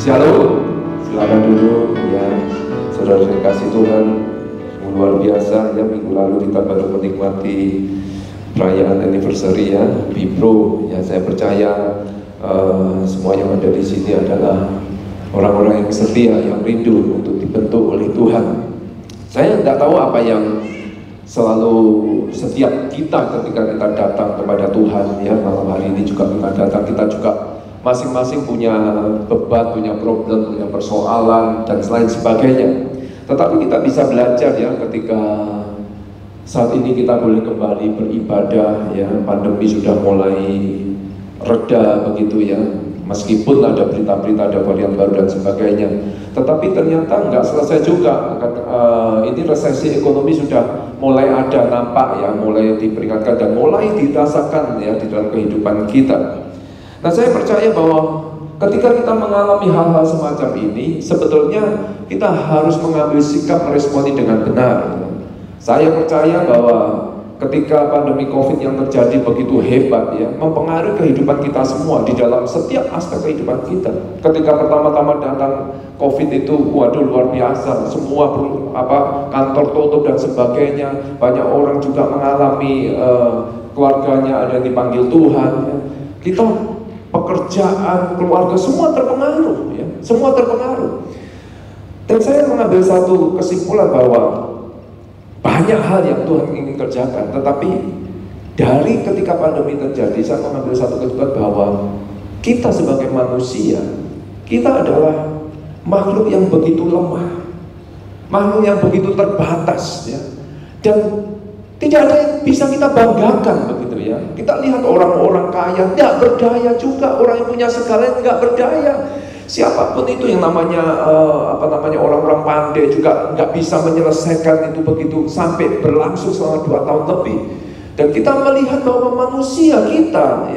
Shalom, silakan duduk ya, saudara kasih Tuhan. Luar biasa ya, minggu lalu kita baru menikmati perayaan anniversary ya, Bipro ya. Saya percaya semua yang ada di sini adalah orang-orang yang setia, yang rindu untuk dibentuk oleh Tuhan. Saya tidak tahu apa yang selalu setiap kita ketika kita datang kepada Tuhan ya. Malam hari ini juga kita datang, kita juga masing-masing punya beban, punya problem, punya persoalan dan lain sebagainya. Tetapi kita bisa belajar ya, ketika saat ini kita boleh kembali beribadah ya. Pandemi sudah mulai reda begitu ya, meskipun ada berita-berita ada varian baru dan sebagainya. Tetapi ternyata nggak selesai juga. Ini resesi ekonomi sudah mulai ada nampak ya, mulai diperingatkan dan mulai dirasakan ya di dalam kehidupan kita. Nah, saya percaya bahwa ketika kita mengalami hal-hal semacam ini, sebetulnya kita harus mengambil sikap meresponi dengan benar. Saya percaya bahwa ketika pandemi COVID yang terjadi begitu hebat ya, mempengaruhi kehidupan kita semua di dalam setiap aspek kehidupan kita. Ketika pertama-tama datang COVID itu, waduh luar biasa, semua kantor tutup dan sebagainya. Banyak orang juga mengalami keluarganya ada yang dipanggil Tuhan ya. Kita pekerjaan, keluarga, semua terpengaruh ya, semua terpengaruh. Dan saya mengambil satu kesimpulan bahwa banyak hal yang Tuhan ingin kerjakan, tetapi dari ketika pandemi terjadi, saya mengambil satu kesimpulan bahwa kita sebagai manusia, kita adalah makhluk yang begitu lemah, makhluk yang begitu terbatas ya, dan tidak ada yang bisa kita banggakan begitu ya. Kita lihat orang-orang kaya tidak berdaya juga, orang yang punya segala nggak berdaya. Siapapun itu yang namanya orang-orang pandai juga nggak bisa menyelesaikan itu begitu sampai berlangsung selama 2 tahun lebih. Dan kita melihat bahwa manusia kita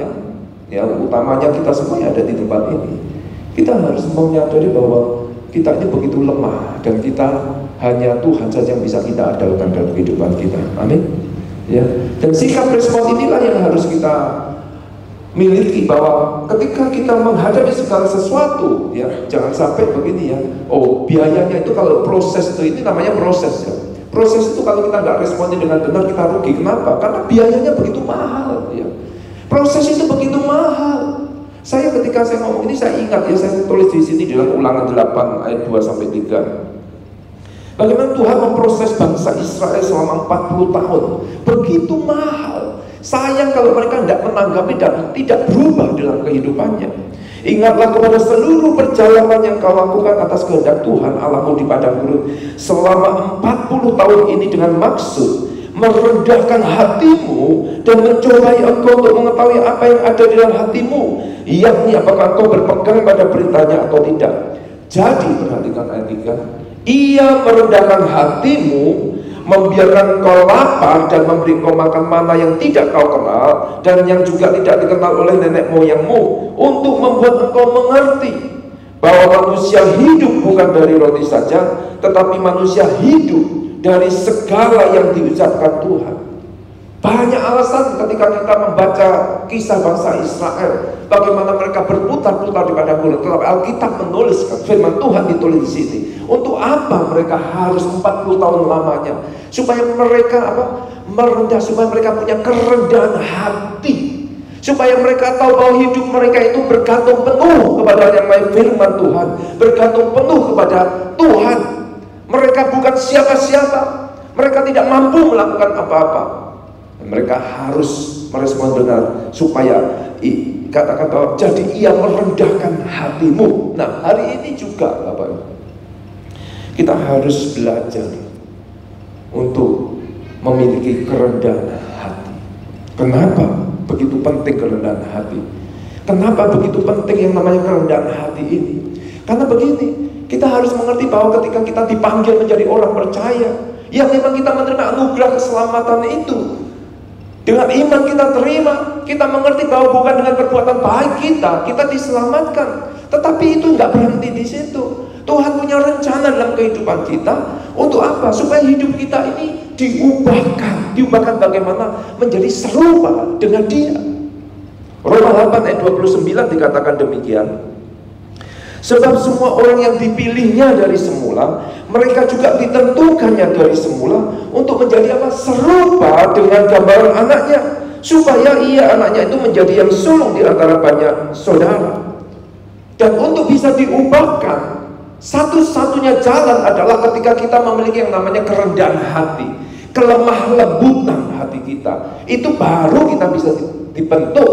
ya utamanya kita semua yang ada di tempat ini, kita harus menyadari bahwa kita ini begitu lemah dan kita hanya Tuhan saja yang bisa kita andalkan dalam kehidupan kita. Amin. Ya. Dan sikap respon inilah yang harus kita miliki, bahwa ketika kita menghadapi segala sesuatu ya, jangan sampai begini ya. Oh, biayanya itu kalau proses itu, ini namanya proses ya. Proses itu kalau kita nggak responnya dengan benar, kita rugi. Kenapa? Karena biayanya begitu mahal ya. Proses itu begitu mahal. Saya ketika saya ngomong ini, saya ingat ya, saya tulis di sini dalam Ulangan 8 ayat 2 sampai 3. Bagaimana Tuhan memproses bangsa Israel selama 40 tahun. Begitu mahal. Sayang kalau mereka tidak menanggapi dan tidak berubah dalam kehidupannya. Ingatlah kepada seluruh perjalanan yang kau lakukan atas kehendak Tuhan Allahmu di padang gurun selama 40 tahun ini, dengan maksud merendahkan hatimu dan mencobai engkau untuk mengetahui apa yang ada di dalam hatimu, yakni apakah engkau berpegang pada perintahnya atau tidak. Jadi perhatikan ayat 3. Ia merendahkan hatimu, membiarkan kau lapar dan memberi kau makan mana yang tidak kau kenal dan yang juga tidak dikenal oleh nenek moyangmu, untuk membuat engkau mengerti bahwa manusia hidup bukan dari roti saja, tetapi manusia hidup dari segala yang diucapkan Tuhan. Banyak alasan ketika kita membaca kisah bangsa Israel, bagaimana mereka berputar-putar di padang gurun. Tetapi Alkitab menuliskan, firman Tuhan ditulis di sini. Untuk apa mereka harus 40 tahun lamanya? Supaya mereka merendah, supaya mereka punya kerendahan hati, supaya mereka tahu bahwa hidup mereka itu bergantung penuh kepada yang namanya firman Tuhan, bergantung penuh kepada Tuhan. Mereka bukan siapa-siapa, mereka tidak mampu melakukan apa-apa. Mereka harus merespon benar, supaya katakan bahwa jadi ia merendahkan hatimu. Nah, hari ini juga Bapak, kita harus belajar untuk memiliki kerendahan hati. Kenapa begitu penting kerendahan hati? Kenapa begitu penting yang namanya kerendahan hati ini? Karena begini, kita harus mengerti bahwa ketika kita dipanggil menjadi orang percaya, ya memang kita menerima anugerah keselamatan itu. Dengan iman kita terima, kita mengerti bahwa bukan dengan perbuatan baik kita diselamatkan. Tetapi itu nggak berhenti di situ. Tuhan punya rencana dalam kehidupan kita. Untuk apa? Supaya hidup kita ini diubahkan bagaimana menjadi serupa dengan Dia. Roma 8 ayat 29 dikatakan demikian. Sebab semua orang yang dipilihnya dari semula, mereka juga ditentukannya dari semula untuk menjadi apa? Serupa dengan gambaran anaknya, supaya ia anaknya itu menjadi yang sulung di antara banyak saudara. Dan untuk bisa diubahkan, satu-satunya jalan adalah ketika kita memiliki yang namanya kerendahan hati, kelemah lembutan hati kita. Itu baru kita bisa dibentuk,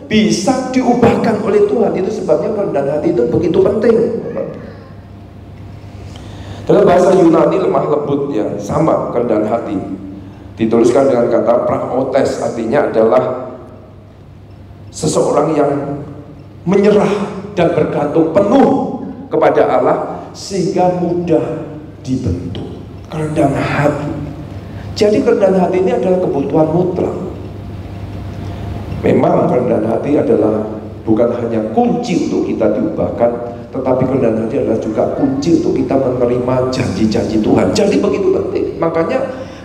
bisa diubahkan oleh Tuhan. Itu sebabnya kerendahan hati itu begitu penting. Dalam bahasa Yunani lemah lembut ya, sama kerendahan hati. Dituliskan dengan kata praotes, artinya adalah seseorang yang menyerah dan bergantung penuh kepada Allah sehingga mudah dibentuk. Kerendahan hati. Jadi kerendahan hati ini adalah kebutuhan mutlak. Memang kerendahan hati adalah bukan hanya kunci untuk kita diubahkan, tetapi kerendahan hati adalah juga kunci untuk kita menerima janji-janji Tuhan. Jadi begitu penting. Makanya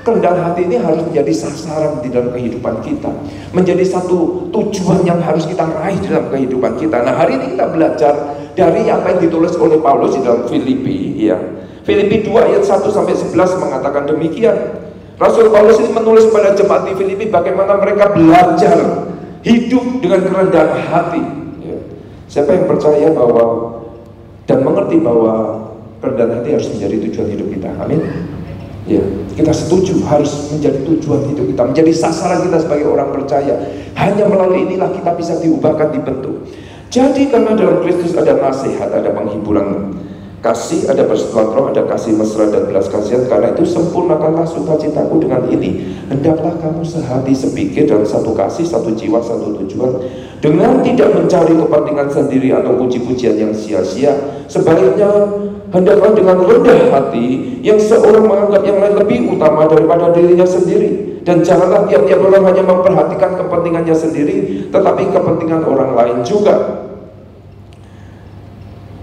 kerendahan hati ini harus menjadi sasaran di dalam kehidupan kita, menjadi satu tujuan yang harus kita raih di dalam kehidupan kita. Nah, hari ini kita belajar dari apa yang ditulis oleh Paulus di dalam Filipi ya. Filipi 2 ayat 1 sampai 11 mengatakan demikian. Rasul Paulus ini menulis pada jemaat di Filipi bagaimana mereka belajar hidup dengan kerendahan hati ya. Siapa yang percaya bahwa dan mengerti bahwa kerendahan hati harus menjadi tujuan hidup kita? Amin. Ya, kita setuju harus menjadi tujuan hidup kita, menjadi sasaran kita sebagai orang percaya. Hanya melalui inilah kita bisa diubahkan, dibentuk. Jadi karena dalam Kristus ada nasihat, ada penghiburan kasih, ada persetujuan roh, ada kasih mesra dan belas kasihan. Karena itu sempurnakanlah sukacitaku dengan ini. Hendaklah kamu sehati sepikir dalam satu kasih, satu jiwa, satu tujuan, dengan tidak mencari kepentingan sendiri atau puji-pujian yang sia-sia. Sebaliknya hendaklah dengan rendah hati yang seorang menganggap yang lain lebih utama daripada dirinya sendiri. Dan janganlah tiap-tiap orang hanya memperhatikan kepentingannya sendiri, tetapi kepentingan orang lain juga.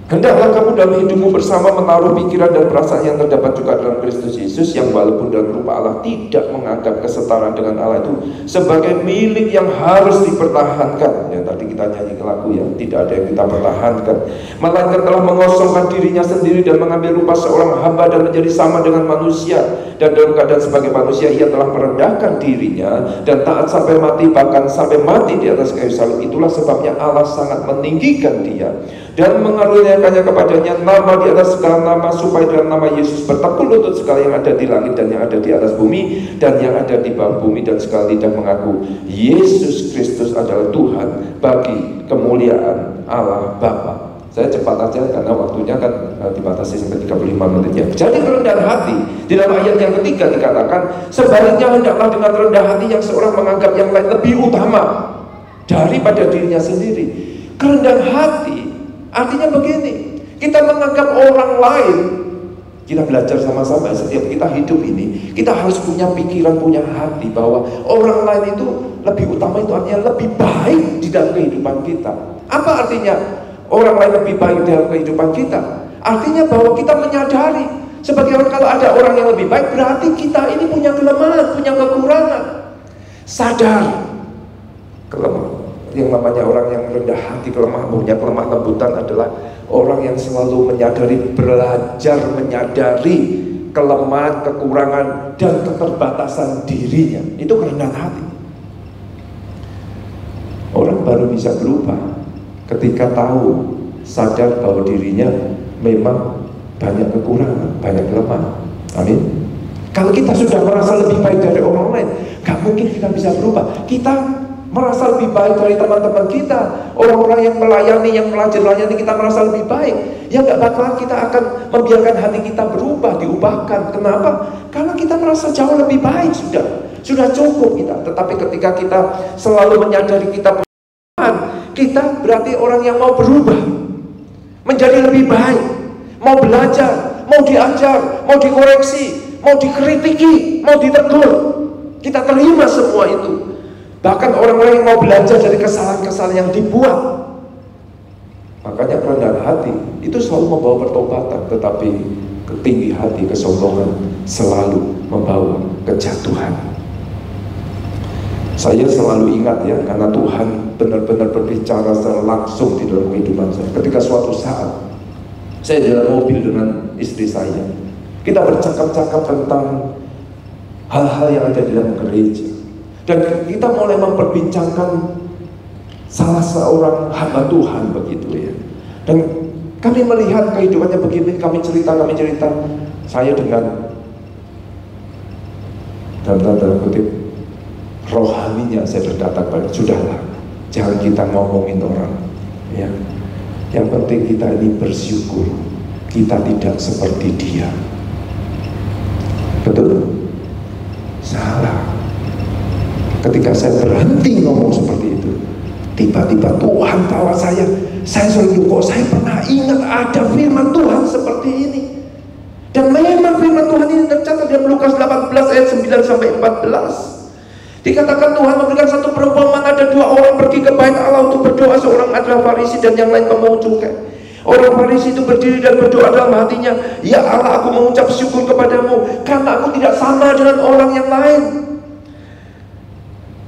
Hendaklah kamu dalam hidupmu bersama menaruh pikiran dan perasaan yang terdapat juga dalam Kristus Yesus, yang walaupun dalam rupa Allah tidak menganggap kesetaraan dengan Allah itu sebagai milik yang harus dipertahankan. Ya, tadi kita nyanyi ke lagu ya, tidak ada yang kita pertahankan, melainkan telah mengosongkan dirinya sendiri dan mengambil rupa seorang hamba dan menjadi sama dengan manusia. Dan dalam keadaan sebagai manusia ia telah merendahkan dirinya dan taat sampai mati, bahkan sampai mati di atas kayu salib. Itulah sebabnya Allah sangat meninggikan dia dan mengaruniakannya kepadanya nama di atas segala nama, supaya dalam nama Yesus bertekuk lutut segala yang ada di langit dan yang ada di atas bumi dan yang ada di bawah bumi, dan segala lidah mengaku Yesus Kristus adalah Tuhan, bagi kemuliaan Allah Bapa. Saya cepat aja karena waktunya kan dibatasi sampai 35 menit ya. Jadi kerendahan hati di dalam ayat yang ketiga dikatakan, sebaliknya hendaklah dengan rendah hati yang seorang menganggap yang lain lebih utama daripada dirinya sendiri. Kerendahan hati artinya begini, kita menganggap orang lain, kita belajar sama-sama setiap kita hidup ini, kita harus punya pikiran, punya hati bahwa orang lain itu lebih utama, itu artinya lebih baik di dalam kehidupan kita. Apa artinya orang lain lebih baik dalam kehidupan kita? Artinya bahwa kita menyadari sebagai orang, kalau ada orang yang lebih baik, berarti kita ini punya kelemahan, punya kekurangan. Sadar kelemahan. Yang namanya orang yang rendah hati, punya kelemah lembutan adalah orang yang selalu menyadari, belajar menyadari kelemahan, kekurangan, dan keterbatasan dirinya. Itu kerendahan hati. Orang baru bisa berubah ketika tahu, sadar bahwa dirinya memang banyak kekurangan, banyak kelemahan. Amin. Kalau kita sudah merasa lebih baik dari orang lain, gak mungkin kita bisa berubah. Kita merasa lebih baik dari teman-teman kita, orang-orang yang melayani, yang melayani kita merasa lebih baik, ya gak bakalan kita akan membiarkan hati kita berubah, diubahkan. Kenapa? Karena kita merasa jauh lebih baik, sudah cukup kita. Tetapi ketika kita selalu menyadari kita kita berarti orang yang mau berubah menjadi lebih baik, mau belajar, mau diajar, mau dikoreksi, mau dikritiki, mau ditegur. Kita terima semua itu. Bahkan orang-orang yang mau belajar dari kesalahan-kesalahan yang dibuat. Makanya kerendahan hati itu selalu membawa pertobatan, tetapi ketinggi hati, kesombongan selalu membawa kejatuhan. Saya selalu ingat ya, karena Tuhan benar-benar berbicara secara langsung di dalam kehidupan saya. Ketika suatu saat Saya dalam mobil dengan istri saya, kita bercakap-cakap tentang hal-hal yang ada di dalam gereja, dan kita mulai memperbincangkan salah seorang hamba Tuhan begitu ya. Dan kami melihat kehidupannya begini, kami cerita. Saya dengan dalam tanda kutip rohaninya saya berkata pada, sudahlah, jangan kita ngomongin orang ya. Yang penting kita ini bersyukur kita tidak seperti dia. Betul? Salah. Ketika saya berhenti ngomong seperti itu, tiba-tiba Tuhan tawa saya selalu, kok saya pernah ingat ada firman Tuhan seperti ini. Dan memang firman Tuhan ini tercatat dalam Lukas 18 ayat 9 sampai 14. Dikatakan Tuhan memberikan satu perumpamaan, ada dua orang pergi ke bait Allah untuk berdoa. Seorang adalah Farisi dan yang lain pemungut cukai. Orang Farisi itu berdiri dan berdoa dalam hatinya, ya Allah, aku mengucap syukur kepadamu karena aku tidak sama dengan orang yang lain.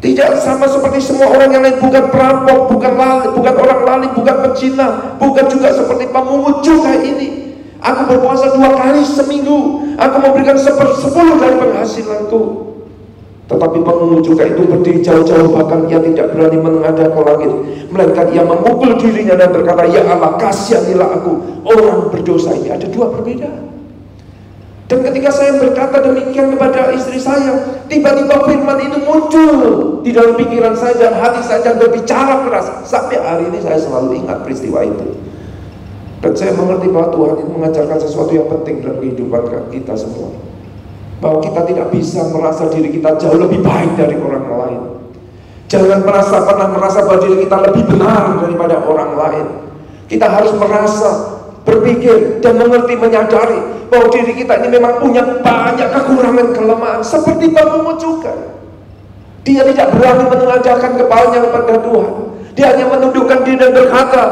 Tidak sama seperti semua orang yang lain, bukan perampok, bukan orang lalim, bukan pezina, bukan juga seperti pemungut cukai ini. Aku berpuasa 2 kali seminggu, aku memberikan 1/10 dari penghasilanku. Tetapi pemungut cukai itu berdiri jauh-jauh, bahkan ia tidak berani menengadah ke langit, melainkan ia memukul dirinya dan berkata, ya Allah, kasihanilah aku, orang berdosa ini. Ada dua perbedaan. Dan ketika saya berkata demikian kepada istri saya, tiba-tiba firman itu muncul di dalam pikiran saya dan hati saya dan berbicara keras. Sampai hari ini saya selalu ingat peristiwa itu. Dan saya mengerti bahwa Tuhan itu mengajarkan sesuatu yang penting dalam kehidupan kita semua, bahwa kita tidak bisa merasa diri kita jauh lebih baik dari orang lain. Jangan pernah merasa bahwa diri kita lebih benar daripada orang lain. Kita harus merasa, berpikir dan mengerti, menyadari bahwa diri kita ini memang punya banyak kekurangan, kelemahan. Seperti pemungut cukai, dia tidak berani menengadahkan kepalanya kepada Tuhan. Dia hanya menundukkan diri dan berkata,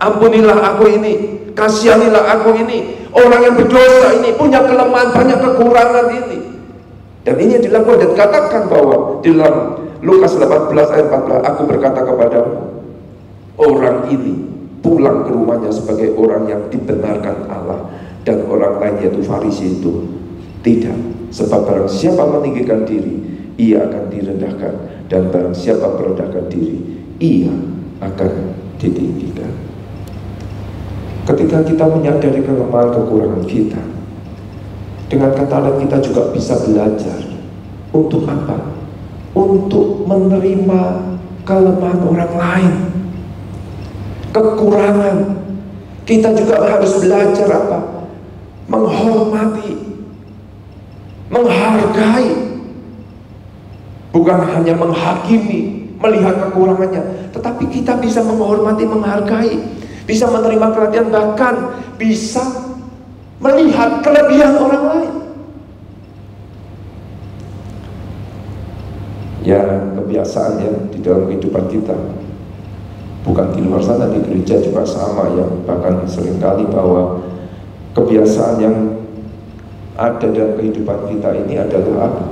ampunilah aku ini, kasihanilah aku ini, orang yang berdosa ini, punya kelemahan, banyak kekurangan ini. Dan ini yang dilakukan dan dikatakan bahwa di dalam Lukas 18 ayat 14, aku berkata kepadamu, orang ini pulang ke rumahnya sebagai orang yang dibenarkan Allah, dan orang lain yaitu Farisi itu tidak. Sebab barang siapa meninggikan diri, ia akan direndahkan, dan barang siapa merendahkan diri, ia akan ditinggikan. Ketika kita menyadari kelemahan kekurangan kita, dengan kata lain kita juga bisa belajar untuk apa? Untuk menerima kelemahan orang lain, kekurangan. Kita juga harus belajar apa? Menghormati, menghargai, bukan hanya menghakimi, melihat kekurangannya, tetapi kita bisa menghormati, menghargai, bisa menerima perhatian, bahkan bisa melihat kelebihan orang lain. Ya, kebiasaan ya di dalam kehidupan kita, bukan di luar sana, di gereja juga sama ya. Bahkan seringkali bahwa kebiasaan yang ada dalam kehidupan kita ini adalah apa?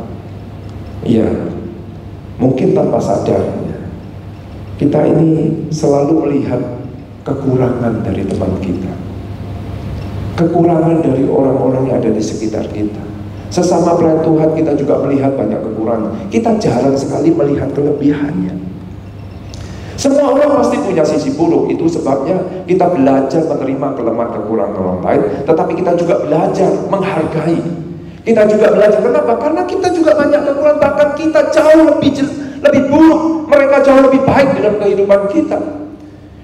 Ya, mungkin tanpa sadar ya, kita ini selalu melihat kekurangan dari teman kita, kekurangan dari orang-orang yang ada di sekitar kita. Sesama pelayan Tuhan kita juga melihat banyak kekurangan. Kita jarang sekali melihat kelebihannya. Semua orang pasti punya sisi buruk. Itu sebabnya kita belajar menerima kelemahan kekurangan orang lain, tetapi kita juga belajar menghargai. Kita juga belajar, kenapa? Karena kita juga banyak kekurangan. Bahkan kita jauh lebih buruk, mereka jauh lebih baik dalam kehidupan kita.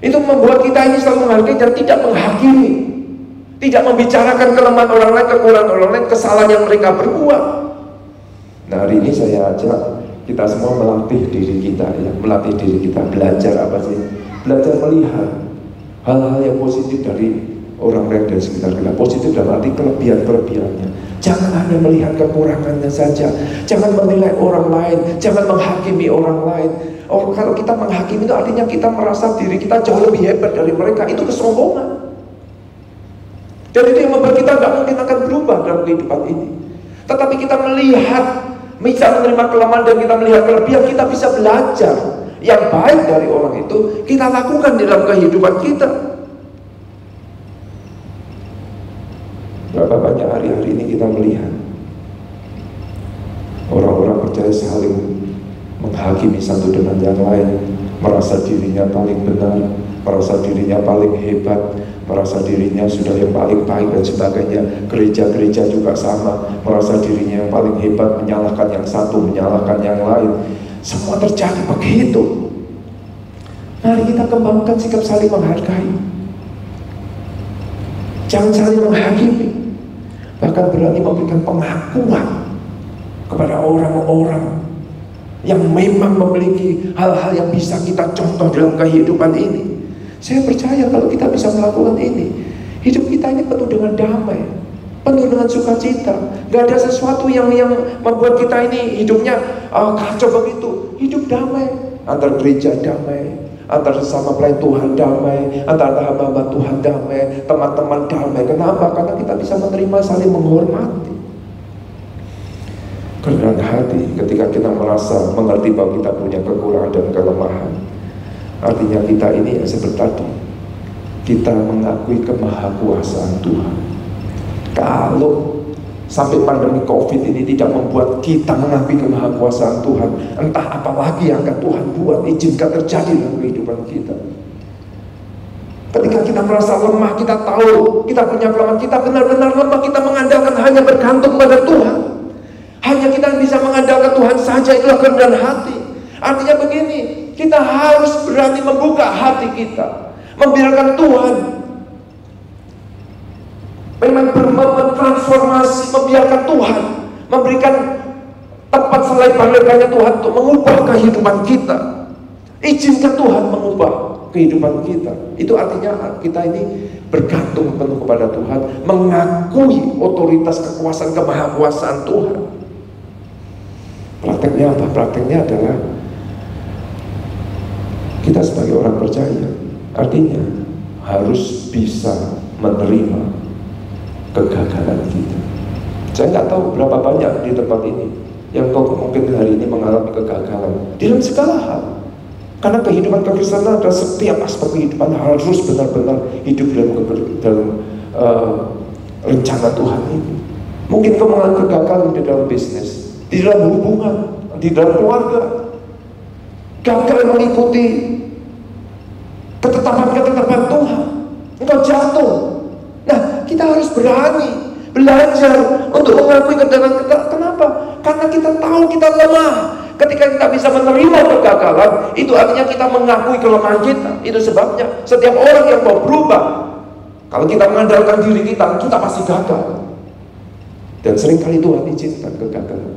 Itu membuat kita ini selalu menghargai dan tidak menghakimi, tidak membicarakan kelemahan orang lain, kekurangan orang lain, kesalahan yang mereka berbuat. Nah, hari ini saya ajak kita semua melatih diri kita ya, melatih diri kita belajar apa sih? Belajar melihat hal-hal yang positif dari orang lain dari sekitar kita. Positif dalam arti kelebihan-kelebihannya. Jangan hanya melihat kekurangannya saja. Jangan menilai orang lain, jangan menghakimi orang lain. Kalau kita menghakimi itu artinya kita merasa diri kita jauh lebih hebat dari mereka. Itu kesombongan. Dan itu yang membuat kita tidak mungkin akan berubah dalam kehidupan ini. Tetapi kita melihat, bisa menerima kelemahan dan kita melihat kelebihan, kita bisa belajar yang baik dari orang itu, kita lakukan di dalam kehidupan kita. kita melihat orang-orang percaya saling menghakimi satu dengan yang lain, merasa dirinya paling benar, merasa dirinya paling hebat, merasa dirinya sudah yang paling baik dan sebagainya. Gereja-gereja juga sama, merasa dirinya yang paling hebat, menyalahkan yang satu, menyalahkan yang lain. Semua terjadi begitu. Mari kita kembangkan sikap saling menghargai, jangan saling menghakimi, bahkan berani memberikan pengakuan kepada orang-orang yang memang memiliki hal-hal yang bisa kita contoh dalam kehidupan ini. Saya percaya kalau kita bisa melakukan ini, hidup kita ini penuh dengan damai, penuh dengan sukacita. Gak ada sesuatu yang membuat kita ini hidupnya kacau begitu. Hidup damai, antar gereja damai, antar sesama pelayan Tuhan damai, antar hamba-hamba Tuhan damai, teman-teman damai. Kenapa? Karena kita bisa menerima, saling menghormati. Kerendahan hati ketika kita merasa mengerti bahwa kita punya kekurangan dan kelemahan. Artinya kita ini yang seperti tadi, kita mengakui kemahakuasaan Tuhan. Kalau sampai pandemi COVID ini tidak membuat kita mengakui kemahakuasaan Tuhan, entah apa lagi yang akan Tuhan buat, izinkan terjadi dalam kehidupan kita. Ketika kita merasa lemah, kita tahu kita punya kelemahan, kita benar-benar lemah, kita mengandalkan hanya bergantung pada Tuhan. Hanya kita bisa mengandalkan Tuhan saja, itulah kerendahan hati. Artinya begini, kita harus berani membuka hati kita, membiarkan Tuhan memang bertransformasi, membiarkan Tuhan memberikan tempat selebar-lebarnya Tuhan untuk mengubah kehidupan kita. Izinkan Tuhan mengubah kehidupan kita. Itu artinya kita ini bergantung penuh kepada Tuhan, mengakui otoritas, kekuasaan, kemahakuasaan Tuhan. Prakteknya apa? Prakteknya adalah kita sebagai orang percaya, artinya harus bisa menerima kegagalan kita. Saya nggak tahu berapa banyak di tempat ini yang mungkin hari ini mengalami kegagalan dalam segala hal. Karena kehidupan kekristenan adalah setiap aspek kehidupan harus benar-benar hidup dalam rencana Tuhan ini. Mungkin kau mengalami kegagalan di dalam bisnis, di dalam hubungan, di dalam keluarga, gagal mengikuti ketetapan Tuhan, engkau jatuh. Nah, kita harus berani belajar untuk mengakui kegagalan kita. Kenapa? Karena kita tahu kita lemah. Ketika kita bisa menerima kegagalan, itu artinya kita mengakui kelemahan kita. Itu sebabnya setiap orang yang mau berubah, kalau kita mengandalkan diri kita pasti gagal. Dan seringkali Tuhan izinkan kegagalan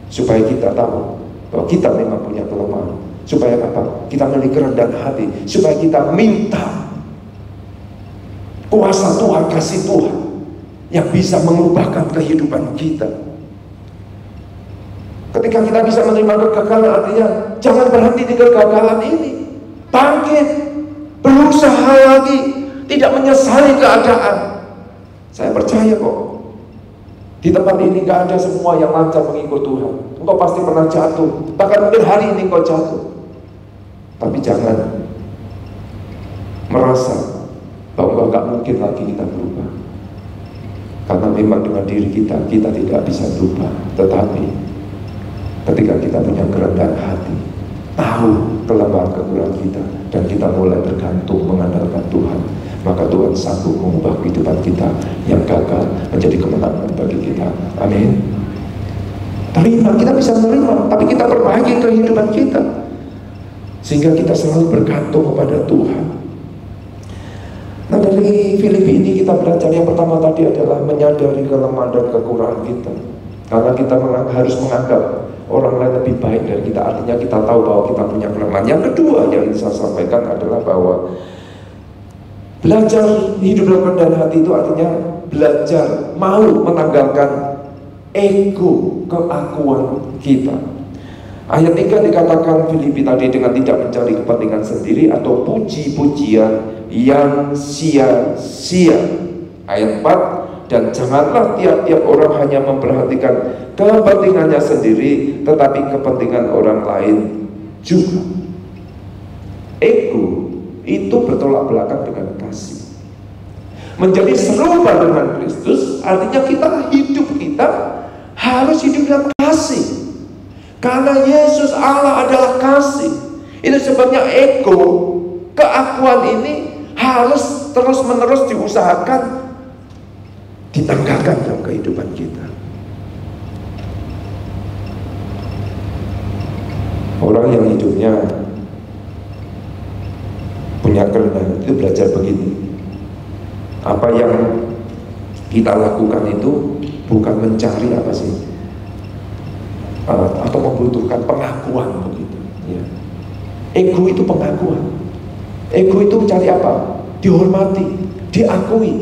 supaya kita tahu bahwa kita memang punya kelemahan. Supaya apa? Kita memiliki kerendahan hati, supaya kita minta kuasa Tuhan, kasih Tuhan yang bisa mengubahkan kehidupan kita. Ketika kita bisa menerima kegagalan, artinya jangan berhenti di kegagalan ini. Bangkit, berusaha lagi, tidak menyesali keadaan. Saya percaya kok, di tempat ini gak ada semua yang lancar mengikut Tuhan. Engkau pasti pernah jatuh, bahkan mungkin hari ini engkau jatuh. Tapi jangan merasa bahwa gak mungkin lagi kita berubah. Karena memang dengan diri kita tidak bisa berubah. Tetapi ketika kita punya kerendahan hati, tahu kelemahan kekurangan kita, dan kita mulai bergantung mengandalkan Tuhan, maka Tuhan sanggup mengubah kehidupan kita yang gagal menjadi kemenangan bagi kita. Amin. Terima, kita bisa menerima, tapi kita perbaiki kehidupan kita sehingga kita selalu bergantung kepada Tuhan. Nah, dari Filipi ini kita belajar yang pertama tadi adalah menyadari kelemahan dan kekurangan kita. Karena kita harus menganggap orang lain lebih baik dari kita, artinya kita tahu bahwa kita punya kelemahan. Yang kedua yang ingin saya sampaikan adalah bahwa belajar hidup dalam kerendahan hati itu artinya belajar mau menanggalkan ego, keakuan kita. Ayat 3 dikatakan Filipi tadi, dengan tidak mencari kepentingan sendiri atau puji-pujian yang sia-sia. Ayat 4, dan janganlah tiap-tiap orang hanya memperhatikan kepentingannya sendiri, tetapi kepentingan orang lain juga. Ego itu bertolak belakang dengan kasih. Menjadi serupa dengan Kristus artinya hidup kita harus hidup dalam kasih. Karena Yesus Allah adalah kasih. Itu sebabnya ego, keakuan ini harus terus-menerus diusahakan ditanggalkan dalam kehidupan kita. Orang yang hidupnya punya kerendahan itu belajar begini. Apa yang kita lakukan itu bukan mencari apa sih, atau membutuhkan pengakuan begitu. Ya. Ego itu pengakuan. Ego itu mencari apa? Dihormati, diakui,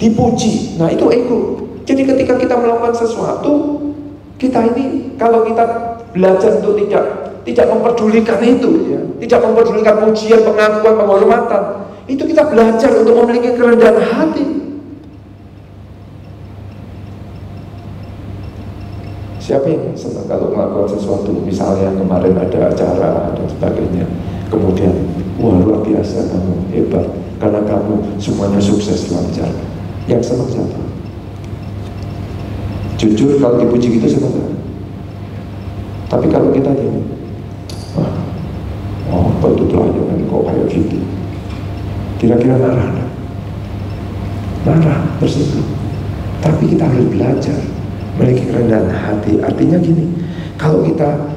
dipuji. Nah itu ego. Jadi ketika kita melakukan sesuatu, kita ini kalau kita belajar untuk tidak memperdulikan itu, ya, tidak memperdulikan pujian, pengakuan, penghormatan, itu kita belajar untuk memiliki kerendahan hati. Siapa yang senang kalau melakukan sesuatu? Misalnya kemarin ada acara dan sebagainya, kemudian wah luar biasa kamu, hebat, karena kamu semuanya sukses lancar. Yang senang siapa? Jujur kalau dipuji gitu senang gak? Tapi kalau kita ini, apa itu pelajaran kok kayak gitu? Kira-kira marah? Marah, tersinggung. Tapi kita harus belajar memiliki kerendahan hati. Artinya gini, kalau kita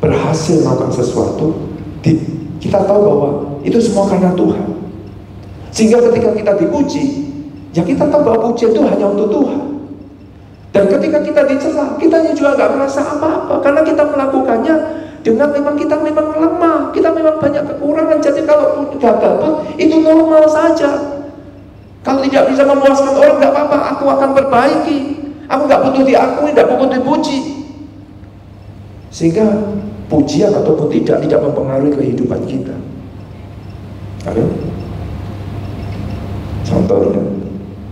berhasil melakukan sesuatu, kita tahu bahwa itu semua karena Tuhan. Sehingga ketika kita dipuji, ya kita tahu bahwa pujian itu hanya untuk Tuhan. Dan ketika kita dicela, kita juga gak merasa apa-apa, karena kita melakukannya dengan kita memang lemah, kita memang banyak kekurangan. Jadi kalau gagal pun itu normal saja. Kalau tidak bisa memuaskan orang, gak apa-apa, aku akan perbaiki. Aku gak butuh diakui, gak butuh dipuji. Sehingga pujian ataupun tidak mempengaruhi kehidupan kita. Amin. Contohnya,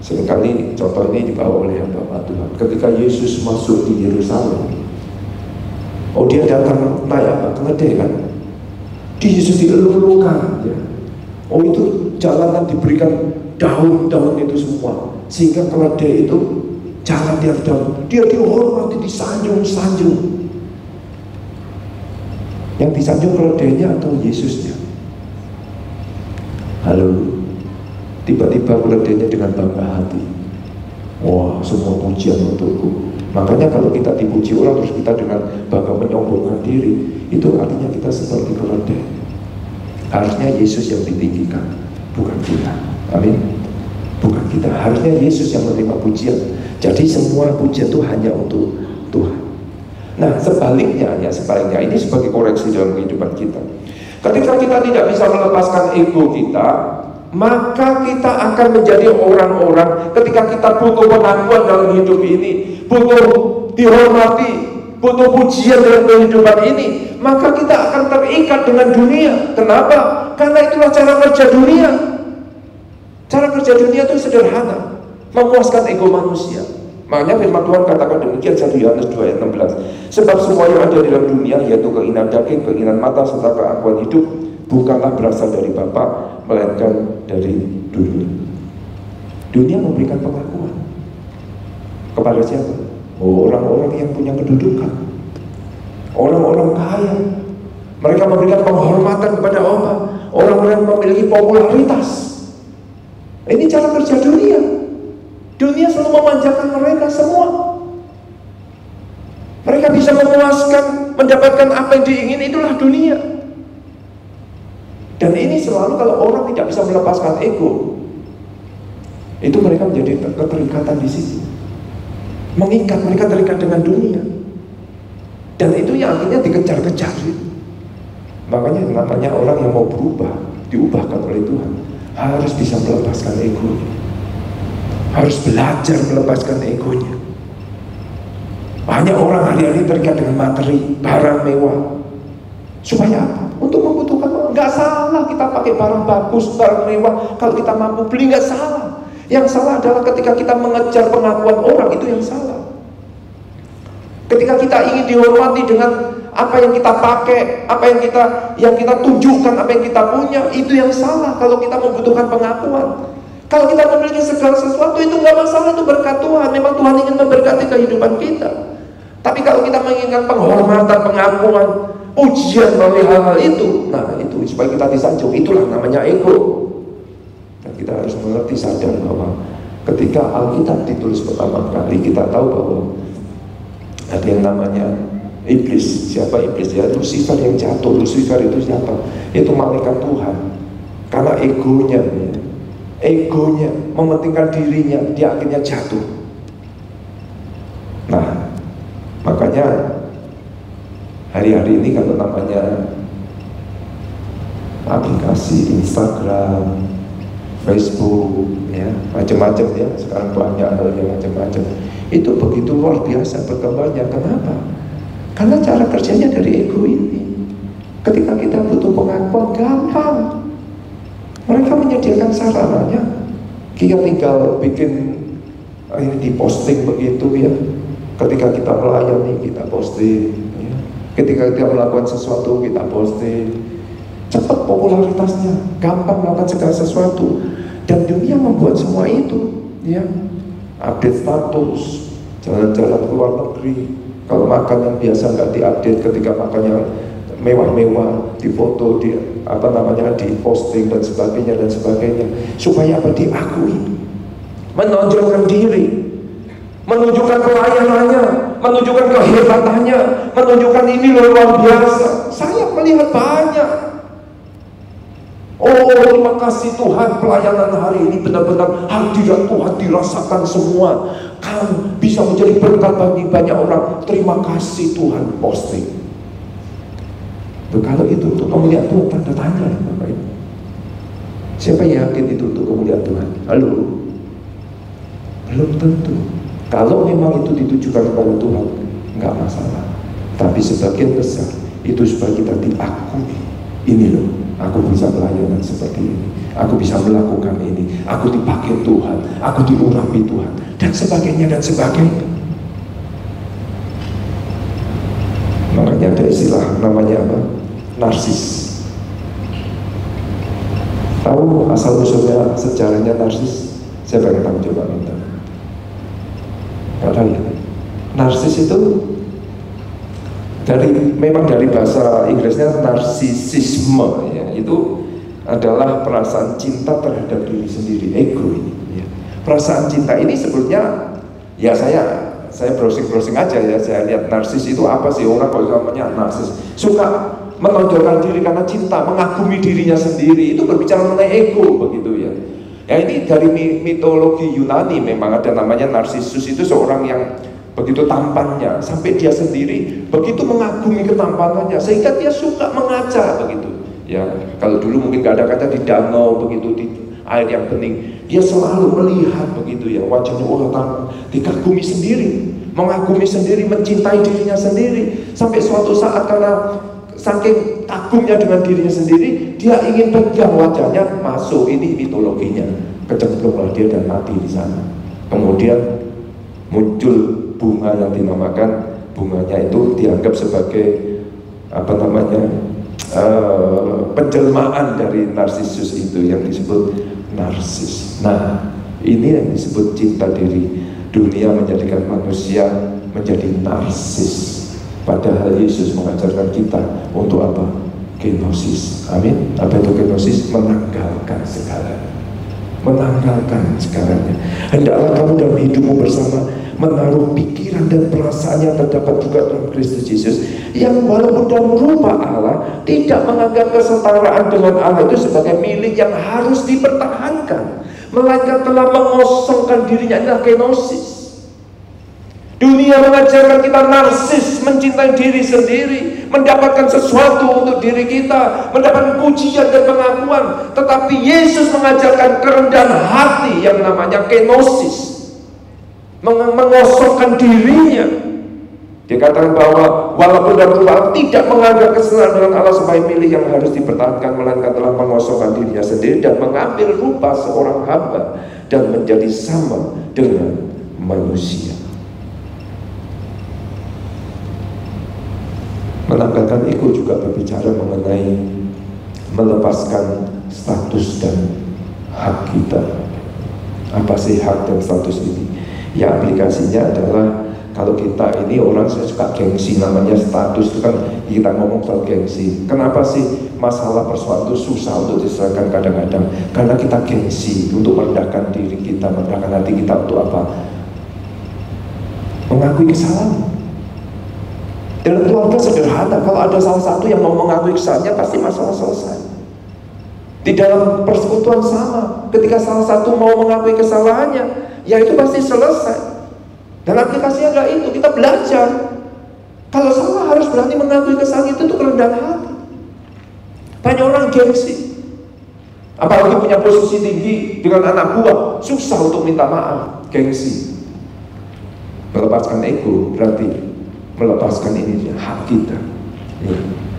seringkali contoh ini dibawa oleh Bapak Tuhan. Ketika Yesus masuk di Yerusalem, dia datang naik apa? Keledai kan? Di Yesus dilulukan, ya. Itu jalanan diberikan daun-daun itu semua, sehingga keledai itu jalan di atas daun. Dia dihormati, disanjung-sanjung. Yang disanjung keledainya atau Yesusnya? Halo. Tiba-tiba keledainya dengan bangga hati, wah semua pujian untukku. Makanya kalau kita dipuji orang terus kita dengan bangga menyombongkan diri, itu artinya kita seperti keledai. Harusnya Yesus yang ditinggikan, bukan kita. Amin. Bukan kita, harusnya Yesus yang menerima pujian. Jadi semua pujian itu hanya untuk Tuhan. Nah sebaliknya ini sebagai koreksi dalam kehidupan kita. Ketika kita tidak bisa melepaskan ego kita, maka kita akan menjadi orang-orang ketika kita butuh pengakuan dalam hidup ini, butuh dihormati, butuh pujian dalam kehidupan ini, maka kita akan terikat dengan dunia. Kenapa? Karena itulah cara kerja dunia. Cara kerja dunia itu sederhana, memuaskan ego manusia. Makanya firman Tuhan katakan demikian 1 Yohanes 2 ayat 16. Sebab semua yang ada di dalam dunia, yaitu keinginan daging, keinginan mata, serta keangkuhan hidup, bukanlah berasal dari Bapa, melainkan dari dunia. Dunia memberikan pengakuan kepada siapa? Orang-orang yang punya kedudukan, orang-orang kaya. Mereka memberikan penghormatan kepada orang-orang yang memiliki popularitas. Ini cara kerja dunia. Dunia selalu memanjakan mereka semua. Mereka bisa memuaskan, mendapatkan apa yang diingini, itulah dunia. Dan ini selalu kalau orang tidak bisa melepaskan ego, itu mereka menjadi keterikatan di situ. Mengikat, mereka terikat dengan dunia. Dan itu yang akhirnya dikejar-kejar. Makanya namanya orang yang mau berubah, diubahkan oleh Tuhan, harus bisa melepaskan ego. Harus belajar melepaskan egonya. Banyak orang hari-hari terikat dengan materi, barang mewah. Supaya apa? Untuk membutuhkan. Nggak salah kita pakai barang bagus, barang mewah. Kalau kita mampu beli, nggak salah. Yang salah adalah ketika kita mengejar pengakuan orang, itu yang salah. Ketika kita ingin dihormati dengan apa yang kita pakai, apa yang kita tunjukkan, apa yang kita punya, itu yang salah. Kalau kita membutuhkan pengakuan, Kalau kita memiliki segala sesuatu itu nggak masalah, itu berkat Tuhan. Memang Tuhan ingin memberkati kehidupan kita. Tapi kalau kita menginginkan penghormatan, pengakuan, pujian melalui hal-hal itu, nah itu supaya kita disanjung, itulah namanya ego. Dan kita harus mengerti, sadar bahwa ketika Alkitab ditulis pertama kali, kita tahu bahwa ada yang namanya iblis. Siapa iblis? Ya Lucifer yang jatuh. Lucifer itu siapa? Itu malaikat Tuhan. Karena egonya mementingkan dirinya, dia akhirnya jatuh. Nah, makanya hari-hari ini kalau namanya aplikasi Instagram, Facebook, ya macam-macam ya, sekarang banyak hal yang macam-macam. Itu begitu luar biasa berkembangnya. Kenapa? Karena cara kerjanya dari ego ini. Ketika kita butuh pengakuan, gampang. Mereka menyediakan sarananya. Kita tinggal bikin ini diposting begitu ya. Ketika kita melayani, kita posting ya. Ketika kita melakukan sesuatu, kita posting. Cepat popularitasnya, gampang melakukan segala sesuatu. Dan dunia membuat semua itu ya. Update status, jalan-jalan ke luar negeri. Kalau makan yang biasa nggak diupdate, ketika makan yang mewah-mewah, difoto, di posting dan sebagainya, supaya apa? Diakui, menonjolkan diri, menunjukkan pelayanannya, menunjukkan kehebatannya, menunjukkan ini luar biasa. Saya melihat banyak. Oh, terima kasih Tuhan, pelayanan hari ini benar-benar hadirat Tuhan dirasakan semua. Kan bisa menjadi berkat bagi banyak orang. Terima kasih Tuhan, posting. Tuh, kalau itu untuk kemuliaan Tuhan, tanda tanya ya Bapak Ibu. Siapa yang yakin itu untuk kemuliaan Tuhan? Halo? Belum tentu. Kalau memang itu ditujukan kepada Tuhan, nggak masalah. Tapi sebagian besar itu supaya kita diakui. Ini loh, aku bisa pelayanan seperti ini, aku bisa melakukan ini, aku dipakai Tuhan, aku diurapi Tuhan, dan sebagainya dan sebagainya. Makanya ada istilah namanya apa? Narsis. Tahu asal usulnya sejarahnya narsis? Saya pengen tahu, coba minta. Gak tahu ya? Narsis itu memang dari bahasa Inggrisnya narsisisme ya, itu adalah perasaan cinta terhadap diri sendiri, ego ini ya. Perasaan cinta ini sebetulnya ya saya browsing aja ya, saya lihat narsis itu apa sih. Orang kalau namanya narsis suka menonjolkan diri karena cinta, mengagumi dirinya sendiri, itu berbicara mengenai ego begitu ya. Ya ini dari mitologi Yunani memang ada namanya Narsisus, itu seorang yang begitu tampannya sampai dia sendiri begitu mengagumi ketampanannya sehingga dia suka mengaca begitu ya. Kalau dulu mungkin gak ada kaca di danau begitu, di air yang bening, dia selalu melihat begitu ya, wajahnya tampan, dikagumi sendiri, mengagumi sendiri, mencintai dirinya sendiri, sampai suatu saat karena saking kagumnya dengan dirinya sendiri, dia ingin pegang wajahnya, masuk, ini mitologinya, kecemplunglah dia dan mati di sana. Kemudian muncul bunga yang dinamakan, bunganya itu dianggap sebagai apa namanya, penjelmaan dari Narsisus itu yang disebut narsis. Nah, ini yang disebut cinta diri. Dunia menjadikan manusia menjadi narsis. Padahal Yesus mengajarkan kita untuk apa? Kenosis. Amin. Apa itu kenosis? Menanggalkan segalanya. Menanggalkan segalanya. Hendaklah kamu dalam hidupmu bersama menaruh pikiran dan perasaan yang terdapat juga dalam Kristus Yesus, yang walaupun dalam rupa Allah tidak menganggap kesetaraan dengan Allah itu sebagai milik yang harus dipertahankan, melainkan telah mengosongkan dirinya. Inilah kenosis. Dunia mengajarkan kita narsis, mencintai diri sendiri, mendapatkan sesuatu untuk diri kita, mendapatkan pujian dan pengakuan. Tetapi Yesus mengajarkan kerendahan hati yang namanya kenosis, mengosongkan dirinya. Dia katakan bahwa walaupun dalam rupa Allah tidak menganggap kesetaraan dengan Allah sebagai milik yang harus dipertahankan, melainkan telah mengosongkan dirinya sendiri dan mengambil rupa seorang hamba dan menjadi sama dengan manusia. Menanggalkan ego juga berbicara mengenai melepaskan status dan hak kita. Apa sih hak dan status ini? Ya aplikasinya adalah kalau kita ini orang suka gengsi, namanya status itu kan kita ngomong soal gengsi. Kenapa sih masalah persoalan itu susah untuk diselesaikan kadang-kadang? Karena kita gengsi untuk merendahkan diri kita, merendahkan hati kita untuk apa? Mengakui kesalahan. Dalam keluarga sederhana, kalau ada salah satu yang mau mengakui kesalahannya pasti masalah selesai. Di dalam persekutuan sama, ketika salah satu mau mengakui kesalahannya, ya itu pasti selesai. Dan aplikasinya adalah itu, kita belajar. Kalau salah harus berani mengakui kesalahan itu kerendahan hati. Banyak orang gengsi, apalagi punya posisi tinggi dengan anak buah, susah untuk minta maaf, gengsi. Melepaskan ego berarti melepaskan ini hak kita,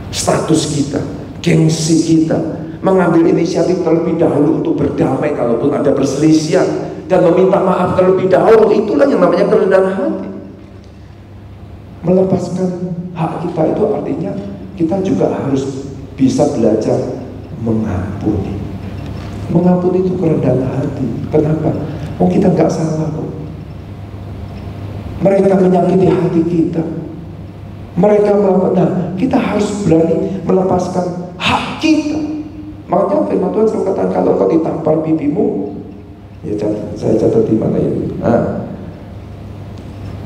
status kita, gengsi kita, mengambil inisiatif terlebih dahulu untuk berdamai kalaupun ada perselisihan dan meminta maaf terlebih dahulu. Itulah yang namanya kerendahan hati. Melepaskan hak kita itu artinya kita juga harus bisa belajar mengampuni. Mengampuni itu kerendahan hati. Kenapa? Oh kita nggak salah kok. Mereka menyakiti hati kita, mereka melakukan. Nah, kita harus berani melepaskan hak kita. Makanya firman Tuhan selalu katakan, kalau kau ditampar pipimu, ya saya catat di mana ya?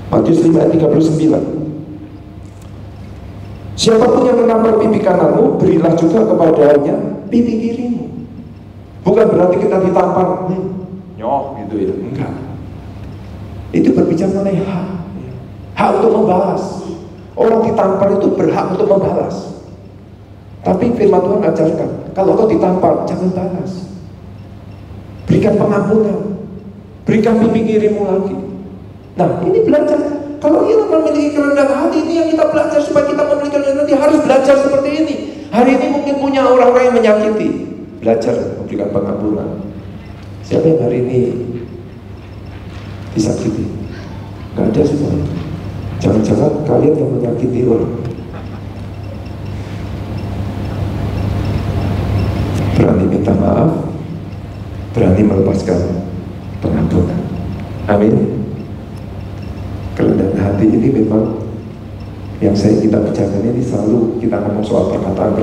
Matius 5 ayat 39. Siapapun yang menampar pipi kananmu, berilah juga kepadanya pipi kirimu. Bukan berarti kita ditampar, nyoh gitu ya, enggak. Itu berbicara mengenai hak, hak untuk membalas. Orang ditampar itu berhak untuk membalas. Tapi firman Tuhan ajarkan, kalau kau ditampar, jangan balas. Berikan pengampunan, berikan pipi kirimu lagi. Nah, ini belajar. Kalau kita memiliki kerendahan hati, ini yang kita belajar supaya kita memiliki kerendahan hati. Harus belajar seperti ini. Hari ini mungkin punya orang-orang yang menyakiti, belajar memberikan pengampunan. Siapa yang hari ini disakiti? Gak ada semua. Jangan-jangan kalian yang menyakiti orang. Berani minta maaf, berani melepaskan pengampunan. Amin. Kerendahan hati ini memang yang kita bicarakan ini selalu kita ngomong soal perkataan.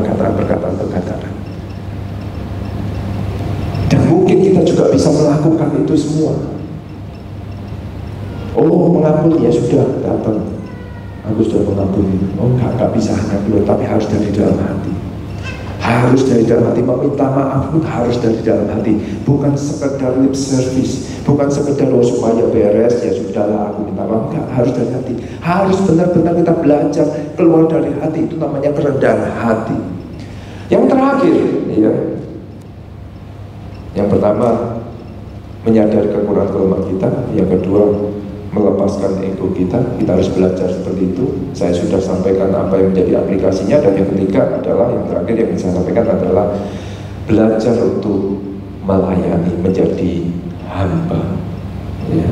Dan mungkin kita juga bisa melakukan itu semua. Oh, mengampuni, ya sudah, datang, aku sudah mengampuni. Oh, enggak bisa hanya keluar, tapi harus dari dalam hati. Harus dari dalam hati. Meminta maaf pun harus dari dalam hati. Bukan sekedar lip service, bukan sekedar supaya beres, ya sudahlah aku minta maaf. Enggak, harus dari hati. Harus benar-benar kita belajar keluar dari hati. Itu namanya kerendahan hati. Yang terakhir, ya, yang pertama menyadari kekurangan kelemahan kita. Yang kedua, melepaskan ego kita harus belajar seperti itu. Saya sudah sampaikan apa yang menjadi aplikasinya. Dan yang ketiga adalah, yang terakhir yang saya sampaikan adalah belajar untuk melayani, menjadi hamba, ya.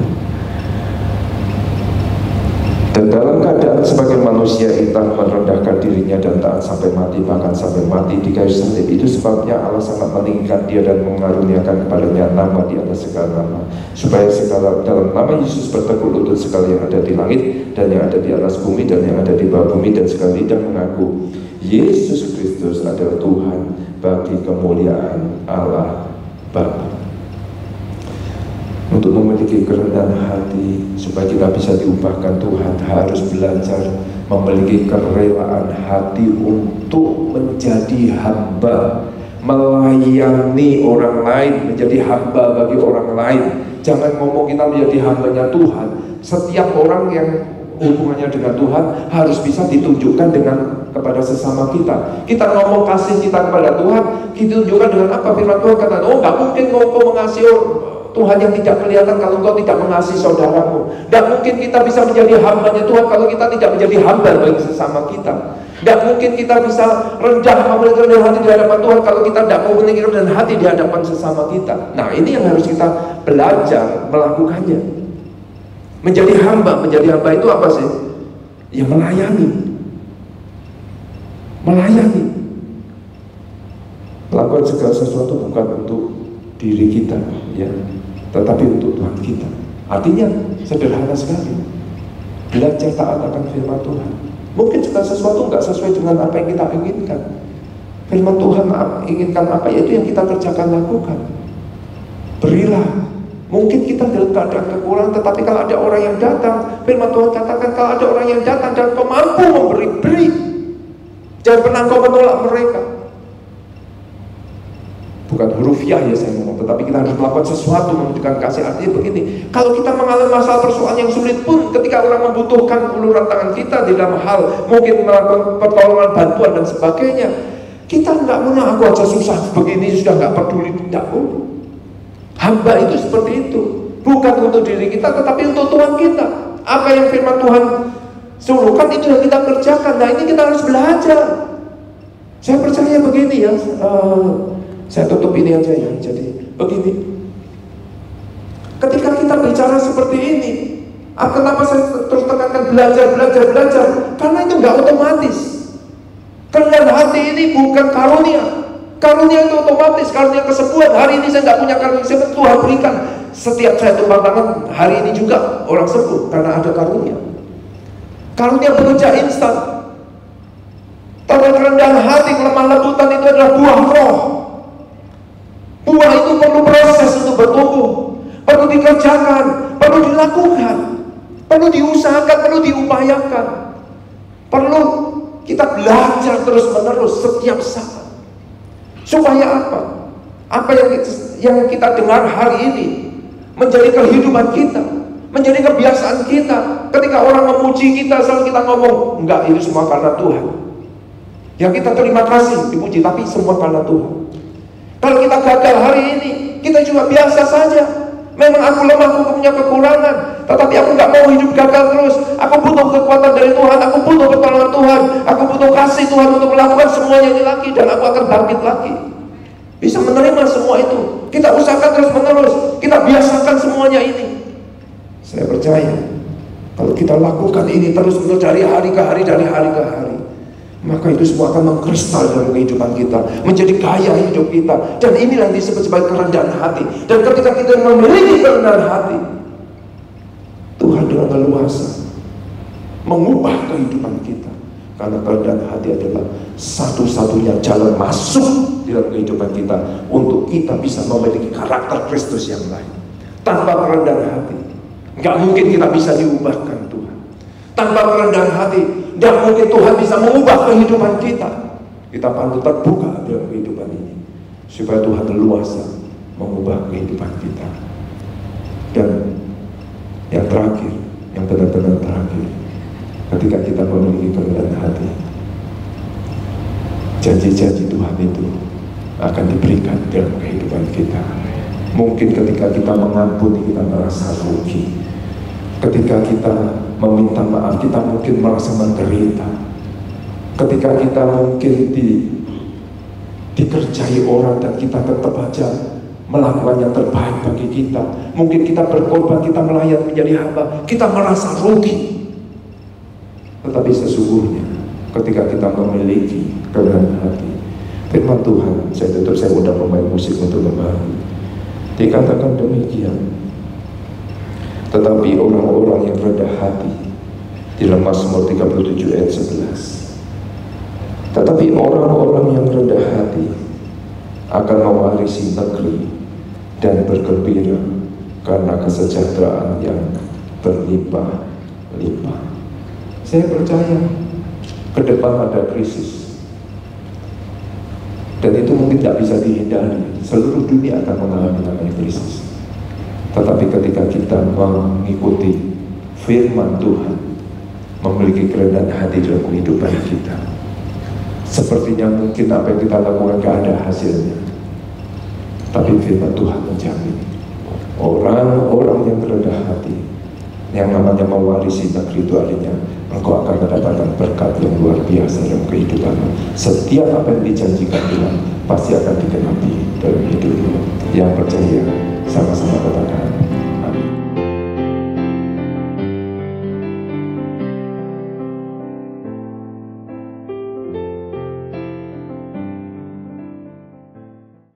Dan dalam keadaan sebagai manusia kita merendahkan dirinya dan taat sampai mati, bahkan sampai mati di kayu salib. Itu sebabnya Allah sangat meninggikan dia dan mengaruniakan kepadanya nama di atas segala nama, supaya segala dalam nama Yesus bertekuk lutut segala yang ada di langit dan yang ada di atas bumi dan yang ada di bawah bumi, dan segala lidah mengaku Yesus Kristus adalah Tuhan, bagi kemuliaan Allah Bapa. Untuk memiliki kerendahan hati supaya kita bisa diubahkan Tuhan, harus belajar memiliki kerelaan hati untuk menjadi hamba, melayani orang lain, menjadi hamba bagi orang lain. Jangan ngomong kita menjadi hambanya Tuhan. Setiap orang yang hubungannya dengan Tuhan harus bisa ditunjukkan dengan kepada sesama kita. Kita ngomong kasih kita kepada Tuhan, kita tunjukkan dengan apa? Firman Tuhan kata, oh nggak mungkin kau mengasihi Tuhan yang tidak kelihatan kalau engkau tidak mengasihi saudaramu. Dan mungkin kita bisa menjadi hambanya Tuhan kalau kita tidak menjadi hamba bagi sesama kita. Dan mungkin kita bisa rendah memiliki rendah hati di hadapan Tuhan kalau kita tidak memiliki rendah hati di hadapan sesama kita. Nah, ini yang harus kita belajar melakukannya. Menjadi hamba itu apa sih? Ya melayani. Melayani. Melakukan segala sesuatu bukan untuk diri kita, ya. tetapi untuk Tuhan kita. Artinya sederhana sekali, belajar taat akan firman Tuhan. Mungkin segala sesuatu nggak sesuai dengan apa yang kita inginkan. Firman Tuhan inginkan apa, yaitu yang kita kerjakan, lakukan. Berilah. Mungkin kita dalam keadaan kekurangan, tetapi kalau ada orang yang datang, firman Tuhan katakan, kalau ada orang yang datang dan kau mampu memberi, beri. Jangan pernah kau menolak mereka. Bukan hurufiah ya saya ngomong, tetapi kita harus melakukan sesuatu menunjukkan kasih. Artinya begini, kalau kita mengalami masalah persoalan yang sulit pun, ketika orang membutuhkan uluran tangan kita di dalam hal mungkin melakukan pertolongan, bantuan dan sebagainya, kita tidak mau, aku aja susah begini sudah nggak peduli. Tidak boleh. Hamba itu seperti itu, bukan untuk diri kita tetapi untuk Tuhan kita. Apa yang firman Tuhan suruhkan itu yang kita kerjakan. Nah ini kita harus belajar. Saya percaya begini ya, saya tutup ini aja ya. Jadi begini, ketika kita bicara seperti ini, kenapa saya terus tekankan belajar? Karena itu nggak otomatis. Kerendahan hati ini bukan karunia. Karunia itu otomatis, karunia kesembuhan. Hari ini saya nggak punya karunia, Tuhan berikan. Setiap saya tumpang tangan, hari ini juga orang sembuh karena ada karunia. Karunia bekerja instan. Tanda kerendahan hati, kelemah lembutan itu adalah buah roh. Buah itu perlu proses untuk bertumbuh, perlu dikerjakan, perlu dilakukan, perlu diusahakan, perlu diupayakan. Perlu kita belajar terus menerus setiap saat. Supaya apa? Apa yang kita dengar hari ini menjadi kehidupan kita, menjadi kebiasaan kita. Ketika orang memuji kita, selalu kita ngomong, enggak, itu semua karena Tuhan. Yang kita terima kasih dipuji, tapi semua karena Tuhan. Kalau kita gagal hari ini, kita juga biasa saja. Memang aku lemah, aku punya kekurangan, tetapi aku nggak mau hidup gagal terus. Aku butuh kekuatan dari Tuhan, aku butuh pertolongan Tuhan, aku butuh kasih Tuhan untuk melakukan semuanya ini lagi, dan aku akan bangkit lagi. Bisa menerima semua itu. Kita usahakan terus menerus, kita biasakan semuanya ini. Saya percaya kalau kita lakukan ini terus menerus dari hari ke hari, maka itu semua akan mengkristal dalam kehidupan kita, menjadi gaya hidup kita. Dan inilah yang disebut sebagai kerendahan hati. Dan ketika kita memiliki kerendahan hati, Tuhan dengan leluasa mengubah kehidupan kita. Karena kerendahan hati adalah satu-satunya jalan masuk dalam kehidupan kita, untuk kita bisa memiliki karakter Kristus yang lain. Tanpa kerendahan hati, nggak mungkin kita bisa diubahkan Tuhan. Tanpa kerendahan hati, dan mungkin Tuhan bisa mengubah kehidupan kita. Kita perlu terbuka dalam kehidupan ini, supaya Tuhan leluasa mengubah kehidupan kita. Dan yang terakhir, yang benar-benar terakhir, ketika kita memiliki kerendahan hati, janji-janji Tuhan itu akan diberikan dalam kehidupan kita. Mungkin ketika kita mengampuni, kita merasa rugi. Ketika kita meminta maaf, kita mungkin merasa menderita. Ketika kita mungkin dikerjai orang dan kita tetap aja melakukan yang terbaik bagi kita. Mungkin kita berkorban, kita melayani menjadi hamba, kita merasa rugi. Tetapi sesungguhnya ketika kita memiliki kerendahan hati, firman Tuhan, saya undang pemain musik untuk kembali, dikatakan demikian. Tetapi orang-orang yang rendah hati, di dalam Mazmur 37 ayat 11, tetapi orang-orang yang rendah hati akan mewarisi negeri dan bergembira karena kesejahteraan yang berlimpah-limpah. Saya percaya ke depan ada krisis, dan itu mungkin tidak bisa dihindari. Seluruh dunia akan mengalami namanya krisis. Tetapi ketika kita mengikuti firman Tuhan, memiliki kerendahan hati dalam kehidupan kita, sepertinya mungkin apa yang kita lakukan gak ada hasilnya, tapi firman Tuhan menjamin orang-orang yang rendah hati, yang namanya mewarisi negeri itu, artinya engkau akan mendapatkan berkat yang luar biasa dalam kehidupanmu. Setiap apa yang dijanjikan Tuhan pasti akan digenapi dalam hidupmu. Yang percaya sama-sama katakan